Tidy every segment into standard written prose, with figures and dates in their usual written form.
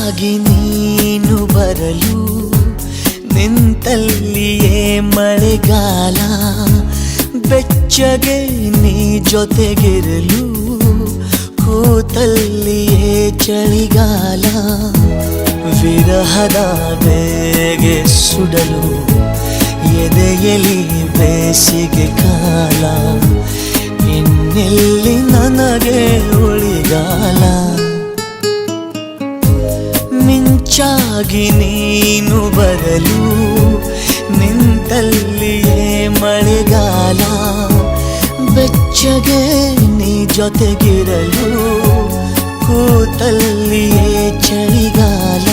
ಮಿಂಚಾಗಿ ನೀನು ಬರಲು ನಿಂತಲ್ಲಿಯೇ ಮಳೆಗಾಲ, ಬೆಚ್ಚಗೆ ನೀ ಜೊತೆಗಿರಲು ಕೂತಲ್ಲಿಯೇ ಚಳಿಗಾಲ. ವಿರಹದ ಬೇಗೆ ಸುಡಲು ಎದೆಯಲಿ ಬೇಸಿಗೆ ಕಾಲ, ಇನ್ನೆಲ್ಲಿ ನನಗೆ ಉಳಿಗಾಲ. ಮಿಂಚಾಗಿ ನೀನು ಬರಲು ನಿಂತಲ್ಲಿಯೇ ಮಳೆಗಾಲ, ಬೆಚ್ಚಗೆ ನೀ ಜೊತೆಗಿರಲು ಕೂತಲ್ಲಿಯೇ ಚಳಿಗಾಲ.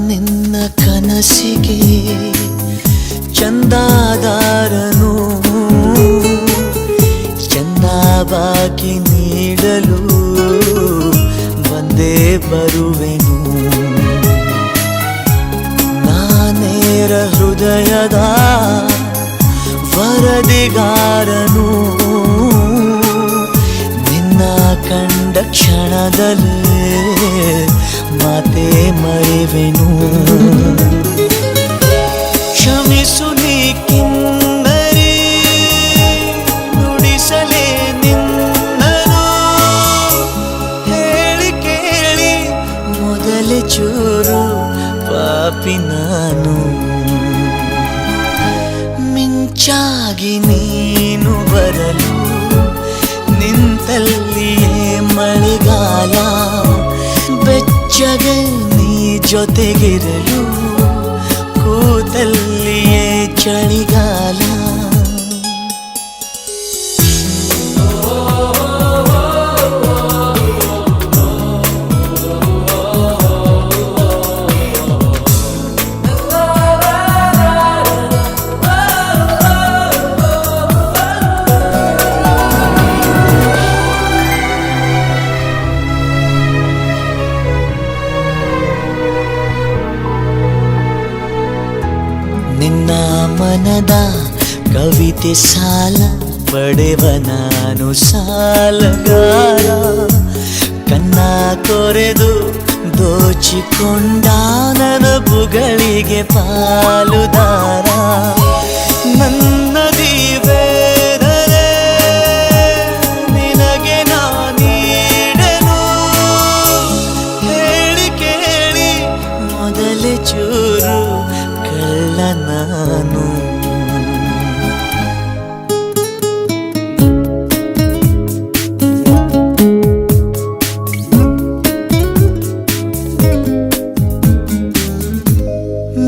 ನಿನ್ನ ಕನಸಿಗೆ ಚಂದಾದಾರನು, ಚಂದಾಬಾಕಿ ನೀಡಲು ಬಂದೇ ಬರುವೆನು. ನಾನೇರ ಹೃದಯದ ವರದಿಗಾರನು, ನಿನ್ನ ಕಂಡ ಕ್ಷಣದಲ್ಲೇ ಮಾತೆ ಮರೆವೆನು. ಕ್ಷಮಿಸು ನೀ ಕಿನ್ನರಿ, ನುಡಿಸಲೇ ನಿನ್ನನು, ಹೇಳಿ ಕೇಳಿ ಮೊದಲೇ ಚೂರು ಪಾಪಿ ನಾನು. ಮಿಂಚಾಗಿ ನೀನು ಬರಲು ನಿಂತಲ್ಲಿಯೇ ಮಳೆಗಾಲ, ಬೆಚ್ಚಗೆ ನೀ ಜೊತೆಗಿರಲು ಕೂತಲ್ಲಿಯೇ ಚಳಿಗಾಲ. ನಿನ್ನ ಮನದ ಕವಿತೆ ಸಾಲ ಪಡೆವ ನಾನು ಸಾಲಗಾರ, ಕನ್ನ ಕೊರೆದು ದೋಚಿಕೊಂಡ ನೆನಪುಗಳಿಗೆ ಪಾಲುದಾರ. ನನ್ನದಿ ಬೇರೆ ನಿನಗೆ ನಾನೀಡನು, ಹೇಳಿ ಕೇಳಿ ಮೊದಲೇ ಚೂರು ಕಳ್ಳ ನಾನು.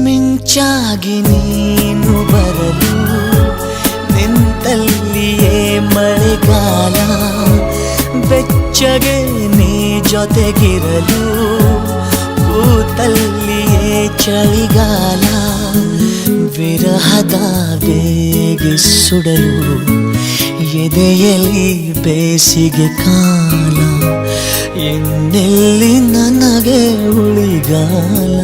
ಮಿಂಚಾಗಿ ನೀನು ಬರಲು ನಿಂತಲ್ಲಿಯೇ ಮಳೆಗಾಲ, ಬೆಚ್ಚಗೆ ನೀ ಜೊತೆಗಿರಲು ಕೂತಲ್ಲಿಯೇ ಚಳಿಗಾಲ. ವಿರಹದ ಬೇಗೆ ಸುಡಲು ಎದೆಯಲಿ ಬೇಸಿಗೆ ಕಾಲ, ಇನ್ನೆಲ್ಲಿ ನನಗೆ ಉಳಿಗಾಲ.